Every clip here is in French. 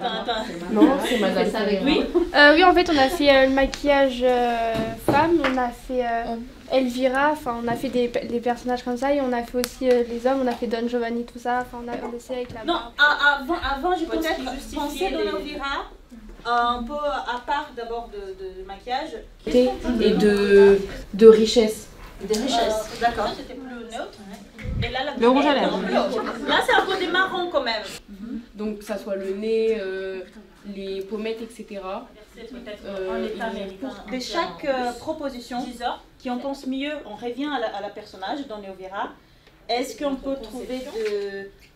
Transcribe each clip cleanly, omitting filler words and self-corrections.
Attends. Non, c'est madame. Oui. Oui, en fait, on a fait le maquillage femme, on a fait Elvira, enfin, on a fait des personnages comme ça, et on a fait aussi les hommes, on a fait Don Giovanni, tout ça, enfin, on essayé avec la Non, barbe. avant je peut-être penser dans Elvira, un peu à part d'abord de maquillage. Et de richesse. Des richesses. D'accord. C'était plus neutre. Et là, le rouge à lèvres. Là, c'est un peu des marrons quand même. Donc que ça soit le nez, les pommettes, etc. De chaque proposition, qui on pense mieux, on revient à la personnage dans Elvira. Est-ce qu'on peut trouver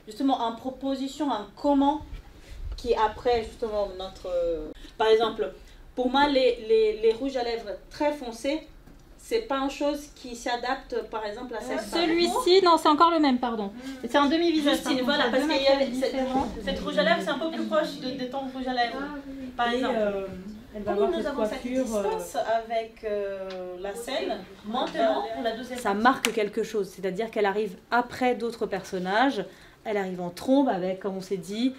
justement une proposition, un comment qui après justement notre... Par exemple, pour moi, les rouges à lèvres très foncés, c'est pas une chose qui s'adapte par exemple à cette femme. Celui-ci, non, c'est encore le même, pardon. C'est un demi-visage. Justine, voilà, parce qu'il y a cette rouge à lèvres, c'est un peu plus proche de ton rouge à lèvres. Par exemple, comment nous avons cette distance avec la scène, maintenant, pour la deuxième ça marque quelque chose, c'est-à-dire qu'elle arrive après d'autres personnages, elle arrive en trombe avec, comme on s'est dit,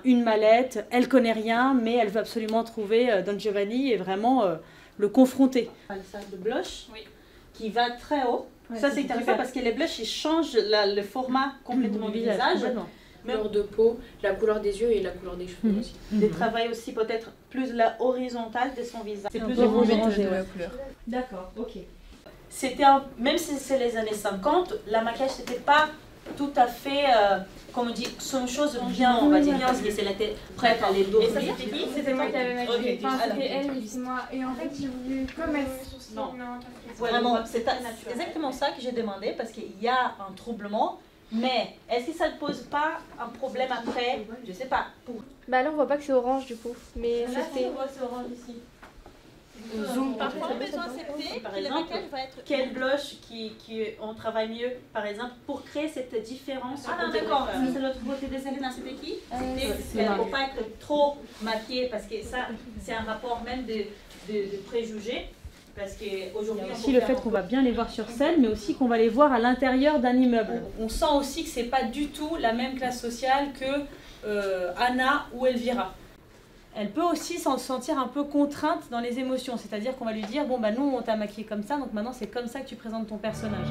une mallette, elle connaît rien, mais elle veut absolument trouver Don Giovanni et vraiment le confronter. Une salle de blush qui va très haut. Ouais, ça c'est intéressant parce que les blushs ils changent le format complètement du visage. La couleur de peau, la couleur des yeux et la couleur des cheveux aussi. Des travail aussi peut-être plus la horizontale de son visage. C'est plus orangé de la couleur. D'accord, ok. C'était même si c'est les années 50, la maquillage c'était pas tout à fait, comme on dit, une chose bien, on va dire, parce que c'était prête à les dos. Et ça c'était qui? C'était moi qui avais maquillé. Enfin, c'était elle, mais c'est moi. Et en fait, j'ai voulu comme elle. Non, vraiment, c'est exactement ça que j'ai demandé, parce qu'il y a un troublement, mais est-ce que ça ne pose pas un problème après? Je sais pas. Bah là, on voit pas que c'est orange du coup, mais c'était... on voit c'est orange ici. Zoom. Parfois, on a besoin d'accepter que le maquillage va être... Quel blush on travaille mieux, par exemple, pour créer cette différence? Ah non, d'accord. C'est l'autre côté des Selena, c'était qui? C'était pour ne pas être trop maquillée, parce que ça, c'est un rapport même de préjugés. Parce qu'aujourd'hui, aussi le fait qu'on va bien les voir sur scène, mais aussi qu'on va les voir à l'intérieur d'un immeuble. On sent aussi que c'est pas du tout la même classe sociale que Anna ou Elvira. Elle peut aussi s'en sentir un peu contrainte dans les émotions, c'est-à-dire qu'on va lui dire bon bah nous on t'a maquillé comme ça, donc maintenant c'est comme ça que tu présentes ton personnage.